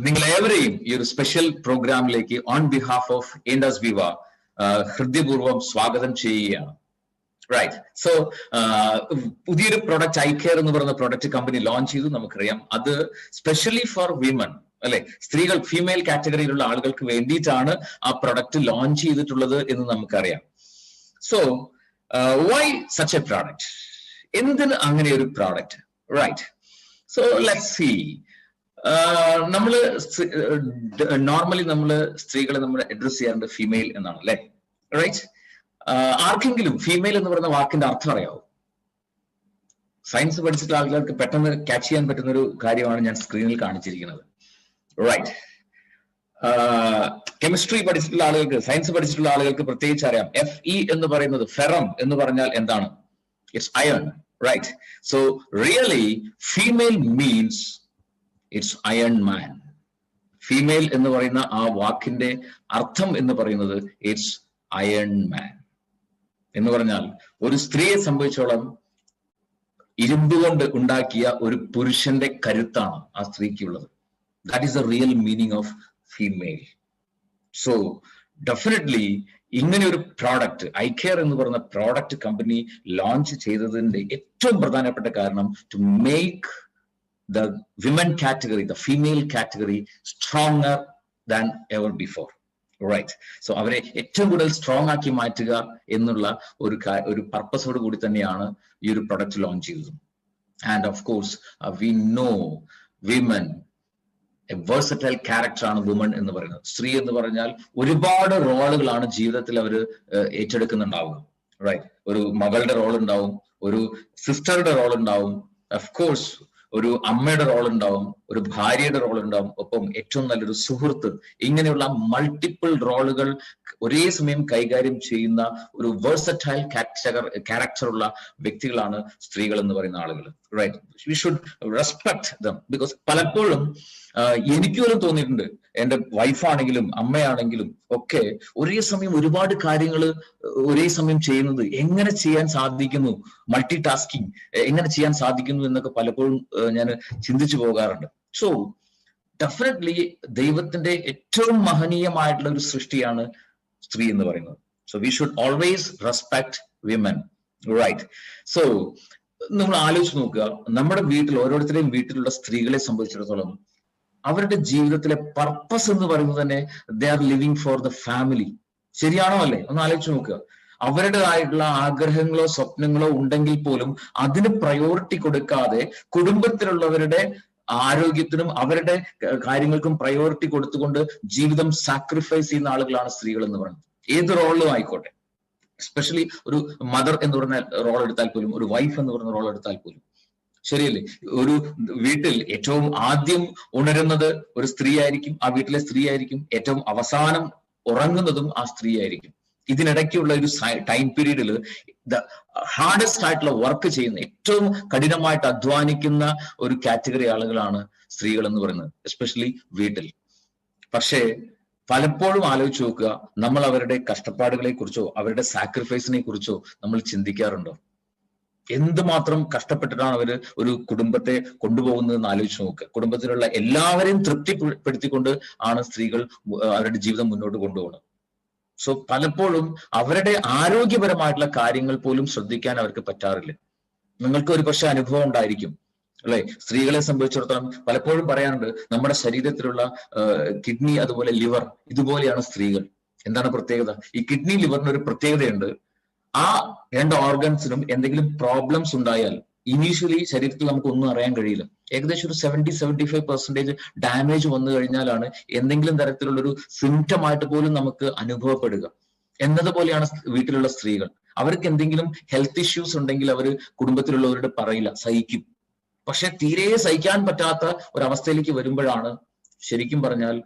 നിങ്ങൾ ഏവരെയും ഈ ഒരു സ്പെഷ്യൽ പ്രോഗ്രാമിലേക്ക് ഓൺ ബിഹാഫ് ഓഫ് ഇൻഡസ് വിവ ഹൃദയപൂർവ്വം സ്വാഗതം ചെയ്യുകയാണ്. റൈറ്റ്. സോ പുതിയൊരു പ്രൊഡക്റ്റ് ഐകെയർ എന്ന് പറയുന്ന പ്രൊഡക്റ്റ് കമ്പനി ലോഞ്ച് ചെയ്തു. നമുക്കറിയാം അത് സ്പെഷ്യലി ഫോർ വിമൻ, അല്ലെ, സ്ത്രീകൾ, ഫീമെയിൽ കാറ്റഗറിയിലുള്ള ആളുകൾക്ക് വേണ്ടിയിട്ടാണ് ആ പ്രൊഡക്റ്റ് ലോഞ്ച് ചെയ്തിട്ടുള്ളത് എന്ന് നമുക്കറിയാം. So why such a product? എന്തിന് അങ്ങനെ ഒരു product? Right. So let's see. നമ്മള് നോർമലി നമ്മള് സ്ത്രീകളെ നമ്മൾ അഡ്രസ് ചെയ്യാറുണ്ട് ഫീമെയിൽ എന്നാണ്, അല്ലെ? റൈറ്റ്. ആർക്കെങ്കിലും ഫീമെയിൽ എന്ന് പറയുന്ന വാക്കിന്റെ അർത്ഥം അറിയാവോ? സയൻസ് പഠിച്ചിട്ടുള്ള ആളുകൾക്ക് പെട്ടെന്ന് ക്യാച്ച് ചെയ്യാൻ പറ്റുന്ന ഒരു കാര്യമാണ് ഞാൻ സ്ക്രീനിൽ കാണിച്ചിരിക്കുന്നത്. റൈറ്റ്. കെമിസ്ട്രി പഠിച്ചിട്ടുള്ള ആളുകൾക്ക്, സയൻസ് പഠിച്ചിട്ടുള്ള ആളുകൾക്ക് പ്രത്യേകിച്ച് അറിയാം. Fe എന്ന് പറയുന്നത്, ഫെറം എന്ന് പറഞ്ഞാൽ എന്താണ്? It's iron. Right. So really female means it's iron man. Female എന്ന് പറയുന്ന ആ വാക്കിന്റെ അർത്ഥം എന്ന് പറയുന്നത് ഇറ്റ്സ് അയൺ മാൻ എന്ന് പറഞ്ഞാൽ ഒരു സ്ത്രീയെ സംബന്ധിച്ചോളം ഇരുമ്പ് കൊണ്ട് ഉണ്ടാക്കിയ ഒരു പുരുഷന്റെ കരുത്താണ് ആ സ്ത്രീക്കുള്ളത്. That is the real meaning of female. So definitely ഇങ്ങനെ ഒരു പ്രോഡക്റ്റ് ഐകെയർ എന്ന് പറയുന്ന പ്രോഡക്റ്റ് കമ്പനി ലോഞ്ച് ചെയ്തതിന്റെ ഏറ്റവും പ്രധാനപ്പെട്ട കാരണം to make the women category, the female category stronger than ever before. Right. So അവരെ ഏറ്റവും കൂടുതൽ സ്ട്രോങ് ആക്കി മാറ്റുക എന്നുള്ള ഒരു പർപ്പസോട് കൂടി തന്നെയാണ് ഈ ഒരു പ്രൊഡക്റ്റ് ലോഞ്ച് ചെയ്തത്. And of course we know women A versatile character ആണ് വുമൺ എന്ന് പറയുന്നത്. സ്ത്രീ എന്ന് പറഞ്ഞാൽ ഒരുപാട് റോളുകളാണ് ജീവിതത്തിൽ അവർ ഏറ്റെടുക്കുന്നുണ്ടാവുക. റൈറ്റ്. ഒരു മകളുടെ റോൾ ഉണ്ടാവും, ഒരു സിസ്റ്ററുടെ റോൾ ഉണ്ടാവും, ഓഫ് കോഴ്സ് ഒരു അമ്മയുടെ റോൾ ഉണ്ടാവും, ഒരു ഭാര്യയുടെ റോൾ ഉണ്ടാവും, ഒപ്പം ഏറ്റവും നല്ലൊരു സുഹൃത്ത്. ഇങ്ങനെയുള്ള മൾട്ടിപ്പിൾ റോളുകൾ ഒരേ സമയം കൈകാര്യം ചെയ്യുന്ന ഒരു വേഴ്സറ്റൈൽ ക്യാരക്ടർ ഉള്ള വ്യക്തികളാണ് സ്ത്രീകൾ എന്ന് പറയുന്ന ആളുകൾ. Right. We should respect them. Because പലപ്പോഴും എനിക്ക് പോലും തോന്നിയിട്ടുണ്ട്, എന്റെ വൈഫാണെങ്കിലും അമ്മയാണെങ്കിലും ഒക്കെ ഒരേ സമയം ഒരുപാട് കാര്യങ്ങൾ ഒരേ സമയം ചെയ്യുന്നത് എങ്ങനെ ചെയ്യാൻ സാധിക്കുന്നു, മൾട്ടി ടാസ്കിങ് എങ്ങനെ ചെയ്യാൻ സാധിക്കുന്നു എന്നൊക്കെ പലപ്പോഴും ഞാൻ ചിന്തിച്ചു പോകാറുണ്ട്. സോ ഡെഫിനറ്റ്ലി ദൈവത്തിന്റെ ഏറ്റവും മഹനീയമായിട്ടുള്ള ഒരു സൃഷ്ടിയാണ് സ്ത്രീ എന്ന് പറയുന്നത്. So we should always respect women. Right. So നമ്മൾ ആലോചിച്ച് നോക്കുക, നമ്മുടെ വീട്ടിൽ ഓരോരുത്തരുടെയും വീട്ടിലുള്ള സ്ത്രീകളെ സംബന്ധിച്ചിടത്തോളം അവരുടെ ജീവിതത്തിലെ പർപ്പസ് എന്ന് പറയുന്നത് തന്നെ they are living for the family. ശരിയാണോ അല്ലേ? ഒന്ന് ആലോചിച്ച് നോക്കുക. അവരുടേതായിട്ടുള്ള ആഗ്രഹങ്ങളോ സ്വപ്നങ്ങളോ ഉണ്ടെങ്കിൽ പോലും അതിന് പ്രയോറിറ്റി കൊടുക്കാതെ കുടുംബത്തിലുള്ളവരുടെ ആരോഗ്യത്തിനും അവരുടെ കാര്യങ്ങൾക്കും പ്രയോറിറ്റി കൊടുത്തുകൊണ്ട് ജീവിതം സാക്രിഫൈസ് ചെയ്യുന്ന ആളുകളാണ് സ്ത്രീകൾ എന്ന് പറയുന്നത്. ഏത് റോളിലും ആയിക്കോട്ടെ. എസ്പെഷ്യലി ഒരു മദർ എന്ന് പറഞ്ഞ റോൾ എടുത്താൽ പോലും, ഒരു വൈഫ് എന്ന് പറയുന്ന റോൾ എടുത്താൽ പോലും, ശരിയല്ലേ? ഒരു വീട്ടിൽ ഏറ്റവും ആദ്യം ഉണരുന്നത് ഒരു സ്ത്രീ ആയിരിക്കും, ആ വീട്ടിലെ സ്ത്രീ ആയിരിക്കും. ഏറ്റവും അവസാനം ഉറങ്ങുന്നതും ആ സ്ത്രീ ആയിരിക്കും. ഇതിനിടയ്ക്കുള്ള ഒരു ടൈം പീരീഡിൽ ഹാർഡസ്റ്റ് ആയിട്ടുള്ള വർക്ക് ചെയ്യുന്ന, ഏറ്റവും കഠിനമായിട്ട് അധ്വാനിക്കുന്ന ഒരു കാറ്റഗറി ആളുകളാണ് സ്ത്രീകൾ എന്ന് പറയുന്നത്, എസ്പെഷ്യലി വീട്ടിൽ. പക്ഷേ പലപ്പോഴും ആലോചിച്ച് നോക്കുക, നമ്മൾ അവരുടെ കഷ്ടപ്പാടുകളെ കുറിച്ചോ അവരുടെ സാക്രിഫൈസിനെ കുറിച്ചോ നമ്മൾ ചിന്തിക്കാറുണ്ടോ? എന്തുമാത്രം കഷ്ടപ്പെട്ടിട്ടാണ് അവര് ഒരു കുടുംബത്തെ കൊണ്ടുപോകുന്നതെന്ന് ആലോചിച്ച് നോക്കുക. കുടുംബത്തിലുള്ള എല്ലാവരെയും തൃപ്തിപ്പെടുത്തിക്കൊണ്ട് ആണ് സ്ത്രീകൾ അവരുടെ ജീവിതം മുന്നോട്ട് കൊണ്ടുപോകുന്നത്. സോ പലപ്പോഴും അവരുടെ ആരോഗ്യപരമായിട്ടുള്ള കാര്യങ്ങൾ പോലും ശ്രദ്ധിക്കാൻ അവർക്ക് പറ്റാറില്ല. നിങ്ങൾക്ക് ഒരു പക്ഷേ അനുഭവം ഉണ്ടായിരിക്കും, അല്ലെ? സ്ത്രീകളെ സംബന്ധിച്ചിടത്തോളം പലപ്പോഴും പറയാറുണ്ട്, നമ്മുടെ ശരീരത്തിലുള്ള കിഡ്നി അതുപോലെ ലിവർ ഇതുപോലെയാണ് സ്ത്രീകൾ. എന്താണ് പ്രത്യേകത? ഈ കിഡ്നി ലിവറിന് ഒരു പ്രത്യേകതയുണ്ട്. ആ രണ്ട് ഓർഗൻസിനും എന്തെങ്കിലും പ്രോബ്ലംസ് ഉണ്ടായാൽ ഇനീഷ്യലി ശരീരത്തിൽ നമുക്ക് ഒന്നും അറിയാൻ കഴിയില്ല. ഏകദേശം ഒരു 70-75% ഡാമേജ് വന്നു കഴിഞ്ഞാലാണ് എന്തെങ്കിലും തരത്തിലുള്ള ഒരു സിംറ്റം ആയിട്ട് പോലും നമുക്ക് അനുഭവപ്പെടുക. എന്നതുപോലെയാണ് വീട്ടിലുള്ള സ്ത്രീകൾ. അവർക്ക് എന്തെങ്കിലും ഹെൽത്ത് ഇഷ്യൂസ് ഉണ്ടെങ്കിൽ അവർ കുടുംബത്തിലുള്ളവരോട് പറയില്ല, സഹിക്കും. പക്ഷെ തീരെ സഹിക്കാൻ പറ്റാത്ത ഒരവസ്ഥയിലേക്ക് വരുമ്പോഴാണ് ശരിക്കും പറഞ്ഞാൽ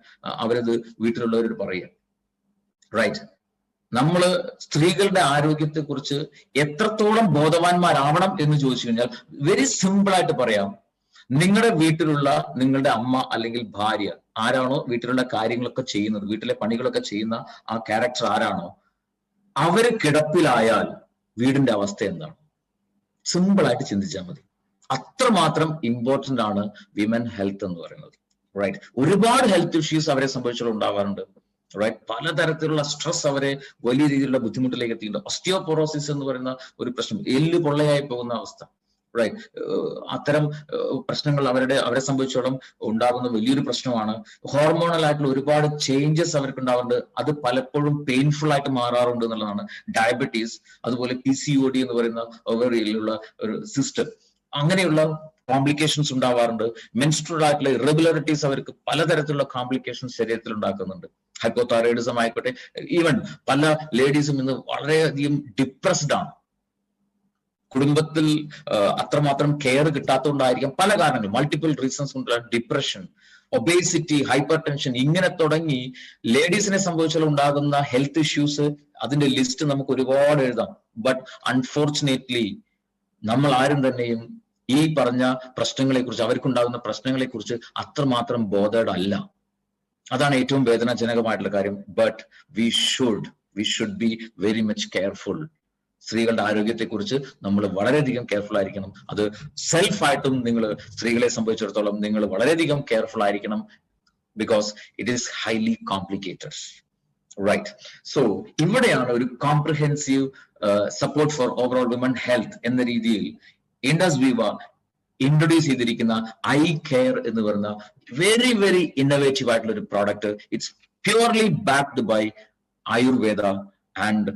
അവരത് വീട്ടിലുള്ളവരോട് പറയുക. റൈറ്റ്. നമ്മള് സ്ത്രീകളുടെ ആരോഗ്യത്തെ കുറിച്ച് എത്രത്തോളം ബോധവാന്മാരാവണം എന്ന് ചോദിച്ചു കഴിഞ്ഞാൽ വെരി സിമ്പിൾ ആയിട്ട് പറയാം. നിങ്ങളുടെ വീട്ടിലുള്ള നിങ്ങളുടെ അമ്മ അല്ലെങ്കിൽ ഭാര്യ ആരാണോ വീട്ടിലുള്ള കാര്യങ്ങളൊക്കെ ചെയ്യുന്നത്, വീട്ടിലെ പണികളൊക്കെ ചെയ്യുന്ന ആ ക്യാരക്ടർ ആരാണോ, അവര് കിടപ്പിലായാൽ വീടിന്റെ അവസ്ഥ എന്താണ്? സിമ്പിൾ ആയിട്ട് ചിന്തിച്ചാൽ മതി. അത്രമാത്രം ഇമ്പോർട്ടന്റ് ആണ് വിമൻ ഹെൽത്ത് എന്ന് പറയുന്നത്. റൈറ്റ്. ഒരുപാട് ഹെൽത്ത് ഇഷ്യൂസ് അവരെ സംബന്ധിച്ചുള്ള ഉണ്ടാവാറുണ്ട്. റൈറ്റ്. പലതരത്തിലുള്ള സ്ട്രെസ് അവരെ വലിയ രീതിയിലുള്ള ബുദ്ധിമുട്ടിലേക്ക് എത്തിയിട്ടുണ്ട്. ഓസ്റ്റിയോപൊറോസിസ് എന്ന് പറയുന്ന ഒരു പ്രശ്നം, എല്ല് പൊള്ളയായി പോകുന്ന അവസ്ഥ. റൈറ്റ്. അത്തരം പ്രശ്നങ്ങൾ അവരെ സംബന്ധിച്ചോളം ഉണ്ടാകുന്ന വലിയൊരു പ്രശ്നമാണ്. ഹോർമോണൽ ആയിട്ടുള്ള ഒരുപാട് ചേഞ്ചസ് അവർക്ക് ഉണ്ടാവുന്നുണ്ട്. അത് പലപ്പോഴും പെയിൻഫുൾ ആയിട്ട് മാറാറുണ്ട് എന്നുള്ളതാണ്. ഡയബറ്റീസ്, അതുപോലെ PCOD എന്ന് പറയുന്ന ഓവറിയിലുള്ള ഒരു സിസ്റ്റം, അങ്ങനെയുള്ള കോംപ്ലിക്കേഷൻസ് ഉണ്ടാവാറുണ്ട്. മെൻസ്ട്രുവൽ ആയിട്ടുള്ള ഇറഗുലറിറ്റീസ് അവർക്ക് പലതരത്തിലുള്ള കോംപ്ലിക്കേഷൻസ് ശരീരത്തിൽ ഉണ്ടാക്കുന്നുണ്ട്. ഹൈപ്പോതൈറോയിഡിസം ആയിക്കോട്ടെ, ഈവൻ പല ലേഡീസും ഇന്ന് വളരെയധികം ഡിപ്രസ്ഡ് ആണ്. കുടുംബത്തിൽ അത്രമാത്രം കെയർ കിട്ടാത്തതുകൊണ്ടായിരിക്കാം, പല കാരണങ്ങൾ, മൾട്ടിപ്പിൾ റീസൺസ് കൊണ്ടുള്ള ഡിപ്രഷൻ, ഒബേസിറ്റി, ഹൈപ്പർ ടെൻഷൻ, ഇങ്ങനെ തുടങ്ങി ലേഡീസിനെ സംബന്ധിച്ചുള്ള ഉണ്ടാകുന്ന ഹെൽത്ത് ഇഷ്യൂസ്, അതിന്റെ ലിസ്റ്റ് നമുക്ക് ഒരുപാട് എഴുതാം. ബട്ട് അൺഫോർച്ചുനേറ്റ്ലി നമ്മൾ ആരും തന്നെയും ഈ പറഞ്ഞ പ്രശ്നങ്ങളെ കുറിച്ച്, അവർക്കുണ്ടാകുന്ന പ്രശ്നങ്ങളെ കുറിച്ച് അത്രമാത്രം ബോധേഡ് അല്ല. അതാണ് ഏറ്റവും വേദനാജനകമായിട്ടുള്ള കാര്യം. But we should be very much careful. സ്ത്രീകളുടെ ആരോഗ്യത്തെക്കുറിച്ച് നമ്മൾ വളരെയധികം കെയർഫുൾ ആയിരിക്കണം. അത് സെൽഫായിട്ടും നിങ്ങൾ സ്ത്രീകളെ സംബന്ധിച്ചിടത്തോളം നിങ്ങൾ വളരെയധികം കെയർഫുൾ ആയിരിക്കണം. Because it is highly complicated. Right. So ഇവിടെയാണ് ഒരു comprehensive support for overall women health എന്ന രീതിയിൽ ഇൻഡസ് വിവ ഇൻട്രൊഡ്യൂസ് ചെയ്തിരിക്കുന്ന ഐ കെയർ എന്ന് പറയുന്ന വെരി വെരി ഇന്നോവേറ്റീവ് ആയിട്ടുള്ള ഒരു product. It's purely backed by Ayurveda and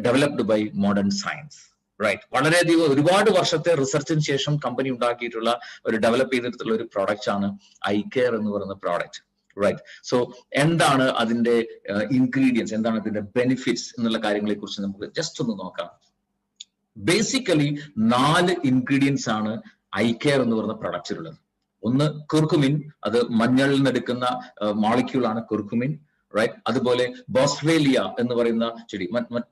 developed by modern science. Right. വളരെയധികം ഒരുപാട് വർഷത്തെ റിസർച്ചിന് ശേഷം കമ്പനി ഉണ്ടാക്കിയിട്ടുള്ള ഒരു ഡെവലപ്പ് ചെയ്തിട്ടുള്ള ഒരു പ്രോഡക്റ്റ് ആണ് ഐ കെയർ എന്ന് പറയുന്ന പ്രോഡക്റ്റ്. റൈറ്റ്. സോ എന്താണ് അതിന്റെ ഇൻഗ്രീഡിയൻസ്, എന്താണ് അതിന്റെ ബെനിഫിറ്റ്സ് എന്നുള്ള കാര്യങ്ങളെ കുറിച്ച് നമുക്ക് ജസ്റ്റ് ഒന്ന് നോക്കാം. ബേസിക്കലി 4 ഇൻഗ്രീഡിയൻസ് ആണ് ഐ കെയർ എന്ന് പറയുന്ന പ്രൊഡക്റ്റിലുള്ളത്. ഒന്ന് കുർക്കുമിൻ, അത് മഞ്ഞളിൽ നിന്ന് എടുക്കുന്ന മോളിക്യൂൾ ആണ് കുർക്കുമിൻ. റൈറ്റ്. അതുപോലെ ബോസ്വേലിയ എന്ന് പറയുന്ന ചെടി,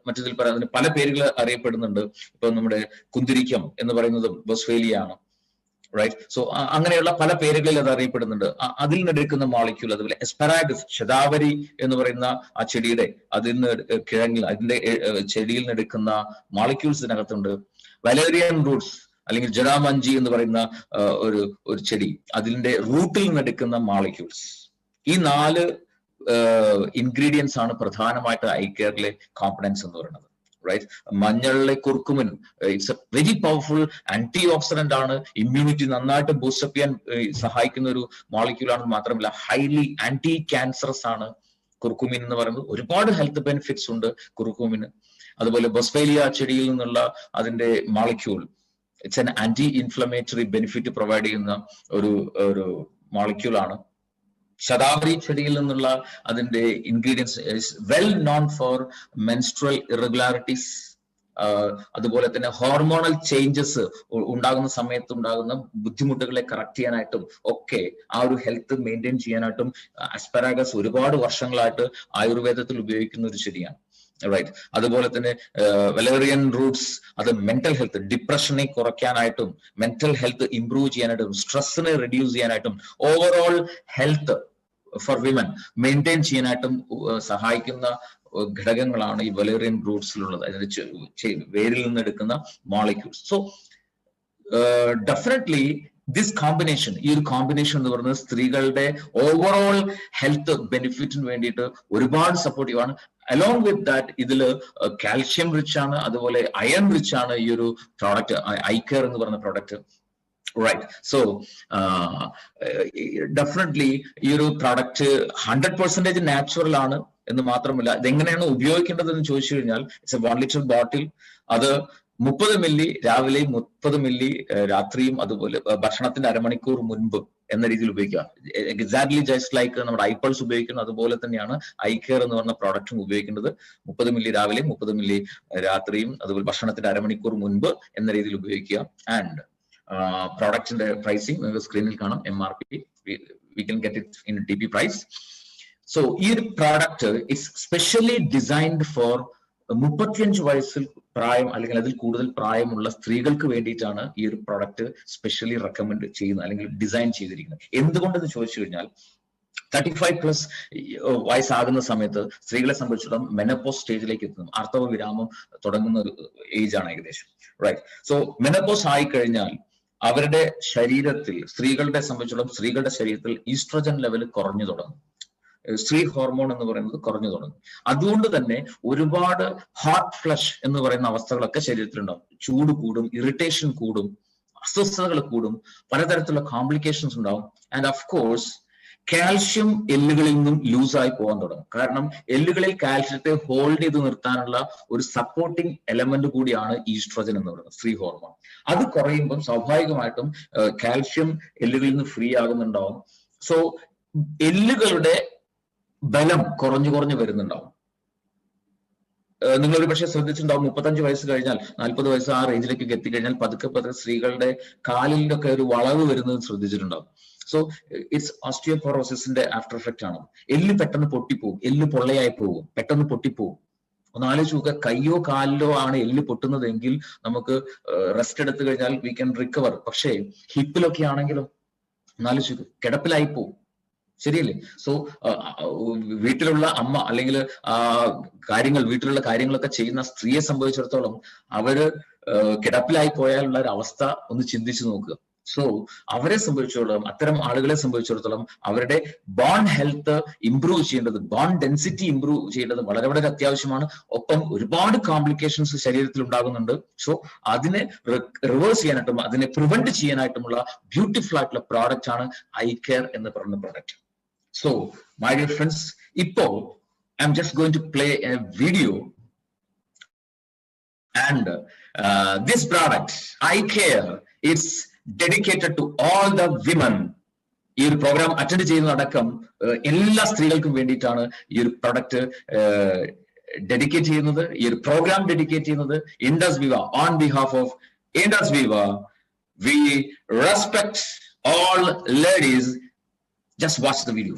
മറ്റതിൽ പറയുന്നതിന് പല പേരുകൾ അറിയപ്പെടുന്നുണ്ട്. ഇപ്പൊ നമ്മുടെ കുന്തിരിക്കം എന്ന് പറയുന്നതും ബോസ്വേലിയ ആണ്. റൈറ്റ്. സോ അങ്ങനെയുള്ള പല പേരുകളിൽ അത് അറിയപ്പെടുന്നുണ്ട്. അതിൽ നിന്ന് എടുക്കുന്ന മോളിക്യൂൾ, അതുപോലെ എസ്പെറാഗസ്, ശതാവരി എന്ന് പറയുന്ന ആ ചെടിയുടെ, അതിൽ നിന്ന് കിഴങ്ങിൽ, അതിന്റെ ചെടിയിൽ നിന്ന് എടുക്കുന്ന മോളിക്യൂൾസ് ഇതിനകത്തുണ്ട്. വലേറിയൻ റൂട്ട്സ് അല്ലെങ്കിൽ ജഡാമഞ്ചി എന്ന് പറയുന്ന ഒരു ചെടി, അതിന്റെ റൂട്ടിൽ നിന്ന് എടുക്കുന്ന മോളിക്യൂൾസ്. ഈ 4 ഇൻഗ്രീഡിയൻസ് ആണ് പ്രധാനമായിട്ട് ഐ കെയറിലെ കോമ്പണൻസ് എന്ന് പറയുന്നത്. റൈറ്റ്. മഞ്ഞളിലെ curcumin, it's a very powerful antioxidant ആണ്. ഇമ്മ്യൂണിറ്റി നന്നായിട്ട് ബൂസ്റ്റപ്പ് ചെയ്യാൻ സഹായിക്കുന്ന ഒരു മോളിക്യൂൾ ആണെന്ന് മാത്രമല്ല ഹൈലി ആന്റി ക്യാൻസറസ് ആണ് കുർക്കുമിൻ എന്ന് പറയുന്നത്. ഒരുപാട് ഹെൽത്ത് ബെനിഫിറ്റ്സ് ഉണ്ട് കുർക്കുമിന്. അതുപോലെ ബൊസ്വേലിയ ചെടിയിൽ നിന്നുള്ള അതിന്റെ molecule, it's an anti inflammatory benefit provide ചെയ്യുന്ന ഒരു മോളിക്യൂൾ ആണ്. ശതാവരി ചെടിയിൽ നിന്നുള്ള അതിന്റെ ingredients is well known for menstrual irregularities, അതുപോലെ തന്നെ ഹോർമോണൽ ചേഞ്ചസ് ഉണ്ടാകുന്ന സമയത്ത് ഉണ്ടാകുന്ന ബുദ്ധിമുട്ടുകളെ കറക്റ്റ് ചെയ്യാനായിട്ടും ഒക്കെ, ആ ഒരു ഹെൽത്ത് മെയിൻറ്റെയിൻ ചെയ്യാനായിട്ടും അസ്പെറാഗസ് ഒരുപാട് വർഷങ്ങളായിട്ട് ആയുർവേദത്തിൽ ഉപയോഗിക്കുന്ന ഒരു ചെടിയാണ്. റൈറ്റ്. അതുപോലെ തന്നെ വലേറിയൻ റൂട്ട്സ്, അത് മെന്റൽ ഹെൽത്ത്, ഡിപ്രഷനെ കുറയ്ക്കാനായിട്ടും മെന്റൽ ഹെൽത്ത് ഇംപ്രൂവ് ചെയ്യാനായിട്ടും സ്ട്രെസ്സിനെ റെഡ്യൂസ് ചെയ്യാനായിട്ടും overall health for women maintain ചെയ്യാനായിട്ടും സഹായിക്കുന്ന ഘടകങ്ങളാണ് ഈ വലേറിയൻ റൂട്ട്സിലുള്ളത്, അതിന്റെ വേരിൽ നിന്ന് എടുക്കുന്ന molecules. So definitely this combination, ഈ ഒരു കോമ്പിനേഷൻ എന്ന് പറയുന്നത് സ്ത്രീകളുടെ ഓവറോൾ ഹെൽത്ത് ബെനിഫിറ്റിന് വേണ്ടിയിട്ട് ഒരുപാട് സപ്പോർട്ടീവ് ആണ്. അലോങ് വിത്ത് ദാറ്റ് ഇതില് കാൽഷ്യം റിച്ച് ആണ്, അതുപോലെ അയൺ റിച്ച് ആണ് ഈ ഒരു പ്രോഡക്റ്റ് ഐ കെയർ എന്ന് പറയുന്ന പ്രോഡക്റ്റ്. റൈറ്റ്. സോ ഡെഫിനറ്റ്ലി ഈ ഒരു പ്രോഡക്റ്റ് 100% നാച്ചുറൽ ആണ് എന്ന് മാത്രമല്ല, ഇതെങ്ങനെയാണ് ഉപയോഗിക്കേണ്ടതെന്ന് ചോദിച്ചു കഴിഞ്ഞാൽ, ഇറ്റ്സ് എ 1 ലിറ്റർ ബോട്ടിൽ. അത് 30 മില്ലി രാവിലെയും 30 മില്ലി രാത്രിയും, അതുപോലെ ഭക്ഷണത്തിന്റെ അരമണിക്കൂർ മുൻപ് എന്ന രീതിയിൽ ഉപയോഗിക്കുക. എക്സാക്ട്ലി ജസ്റ്റ് ലൈക്ക് നമ്മുടെ ഐപൾസ് ഉപയോഗിക്കുന്നത് അതുപോലെ തന്നെയാണ് ഐ കെയർ എന്ന് പറഞ്ഞ പ്രോഡക്റ്റും ഉപയോഗിക്കേണ്ടത്. 30 മില്ലി രാവിലെയും 30 മില്ലി രാത്രിയും, അതുപോലെ ഭക്ഷണത്തിന്റെ അരമണിക്കൂർ മുൻപ് എന്ന രീതിയിൽ ഉപയോഗിക്കുക. ആൻഡ് പ്രോഡക്റ്റിന്റെ പ്രൈസിങ് നിങ്ങൾക്ക് സ്ക്രീനിൽ കാണാം. MRP, we can get it in TP price. So ഈ ഒരു product it's specially designed for 35 വയസ്സിൽ പ്രായം അല്ലെങ്കിൽ അതിൽ കൂടുതൽ പ്രായമുള്ള സ്ത്രീകൾക്ക് വേണ്ടിയിട്ടാണ് ഈ ഒരു പ്രോഡക്റ്റ് സ്പെഷ്യലി റെക്കമെൻഡ് ചെയ്യുന്നത് അല്ലെങ്കിൽ ഡിസൈൻ ചെയ്തിരിക്കുന്നത്. എന്തുകൊണ്ടെന്ന് ചോദിച്ചു കഴിഞ്ഞാൽ, 35+ വയസ്സാകുന്ന സമയത്ത് സ്ത്രീകളെ സംബന്ധിച്ചിടത്തോളം മെനപ്പോസ് സ്റ്റേജിലേക്ക് എത്തുന്നു. ആർത്തവ വിരാമം തുടങ്ങുന്ന ഒരു ഏജ് ആണ് ഏകദേശം. റൈറ്റ്. സോ മെനപ്പോസ് ആയി കഴിഞ്ഞാൽ അവരുടെ ശരീരത്തിൽ, സ്ത്രീകളുടെ സംബന്ധിച്ചിടത്തോളം സ്ത്രീകളുടെ ശരീരത്തിൽ ഈസ്ട്രോജൻ ലെവൽ കുറഞ്ഞു തുടങ്ങും. സ്ത്രീ ഹോർമോൺ എന്ന് പറയുന്നത് കുറഞ്ഞു തുടങ്ങും. അതുകൊണ്ട് തന്നെ ഒരുപാട് ഹാർട്ട് ഫ്ലഷ് എന്ന് പറയുന്ന അവസ്ഥകളൊക്കെ ശരീരത്തിലുണ്ടാവും. ചൂട് കൂടും, ഇറിറ്റേഷൻ കൂടും, അസ്വസ്ഥതകൾ കൂടും, പലതരത്തിലുള്ള കോംപ്ലിക്കേഷൻസ് ഉണ്ടാവും. ആൻഡ് ഓഫ് കോഴ്സ് കാൽഷ്യം എല്ലുകളിൽ നിന്നും ലൂസായി പോകാൻ തുടങ്ങും. കാരണം എല്ലുകളിൽ കാൽഷ്യത്തെ ഹോൾഡ് ചെയ്ത് നിർത്താനുള്ള ഒരു സപ്പോർട്ടിങ് എലമെന്റ് കൂടിയാണ് ഈസ്ട്രോജൻ എന്ന് പറയുന്നത്, സ്ത്രീ ഹോർമോൺ. അത് കുറയുമ്പം സ്വാഭാവികമായിട്ടും കാൽഷ്യം എല്ലുകളിൽ നിന്ന് ഫ്രീ ആകുന്നുണ്ടാവും. സോ എല്ലുകളുടെ ബലം കുറഞ്ഞു കുറഞ്ഞു വരുന്നുണ്ടാവും. നിങ്ങളൊരു പക്ഷേ ശ്രദ്ധിച്ചിട്ടുണ്ടാവും, 35 വയസ്സ് കഴിഞ്ഞാൽ, 40 വയസ്സ് ആ റേഞ്ചിലേക്ക് എത്തിക്കഴിഞ്ഞാൽ പതുക്കെ പതുക്കെ സ്ത്രീകളുടെ കാലിലൊക്കെ ഒരു വളവ് വരുന്നത് ശ്രദ്ധിച്ചിട്ടുണ്ടാവും. സോ ഇറ്റ്സ് ഓസ്റ്റിയോപോറോസിന്റെ ആഫ്റ്റർ എഫക്റ്റ് ആണ്. എല്ല് പെട്ടെന്ന് പൊട്ടിപ്പോകും, എല്ല് പൊള്ളയായി പോകും, പെട്ടെന്ന് പൊട്ടിപ്പോകും. ഒന്നാലോചിച്ച് നോക്കുക, കയ്യോ കാലിലോ ആണ് എല്ല് പൊട്ടുന്നതെങ്കിൽ നമുക്ക് റെസ്റ്റ് എടുത്തു കഴിഞ്ഞാൽ വി ക്യാൻ റിക്കവർ. പക്ഷേ ഹിപ്പിലൊക്കെ ആണെങ്കിലും ഒന്നാലോചിച്ച് കിടപ്പിലായി പോകും. ശരിയല്ലേ? സോ വീട്ടിലുള്ള അമ്മ അല്ലെങ്കിൽ വീട്ടിലുള്ള കാര്യങ്ങളൊക്കെ ചെയ്യുന്ന സ്ത്രീയെ സംബന്ധിച്ചിടത്തോളം അവര് കിടപ്പിലായി പോയാലുള്ള ഒരു അവസ്ഥ ഒന്ന് ചിന്തിച്ചു നോക്കുക. സോ അവരെ സംബന്ധിച്ചിടത്തോളം, അത്തരം ആളുകളെ സംബന്ധിച്ചിടത്തോളം അവരുടെ ബോൺ ഹെൽത്ത് ഇംപ്രൂവ് ചെയ്യേണ്ടത്, ബോൺ ഡെൻസിറ്റി ഇംപ്രൂവ് ചെയ്യേണ്ടത് വളരെ വളരെ അത്യാവശ്യമാണ്. ഒപ്പം ഒരുപാട് കോംപ്ലിക്കേഷൻസ് ശരീരത്തിൽ ഉണ്ടാകുന്നുണ്ട്. സോ അതിനെ റിവേഴ്സ് ചെയ്യാനായിട്ടും അതിനെ പ്രിവെന്റ് ചെയ്യാനായിട്ടുമുള്ള ബ്യൂട്ടിഫുൾ ആയിട്ടുള്ള പ്രോഡക്റ്റ് ആണ് ഐ കെയർ എന്ന് പറയുന്ന product. So, my dear friends, ipo I'm just going to play a video, and this product, eye care, it's dedicated to all the women. ഈ ഒരു programme attend ചെയ്യുന്നതടക്കം എല്ലാ സ്ത്രീകൾക്കും വേണ്ടിയിട്ടാണ് ഈ ഒരു പ്രൊഡക്റ്റ് ഡെഡിക്കേറ്റ് ചെയ്യുന്നത്, ഈ ഒരു പ്രോഗ്രാം ഡെഡിക്കേറ്റ് ചെയ്യുന്നത്. ഇൻഡസ് വിവ, ഓൺ ബിഹാഫ് ഓഫ് ഇൻഡസ് വിവ, we respect all ladies. Just watch the video.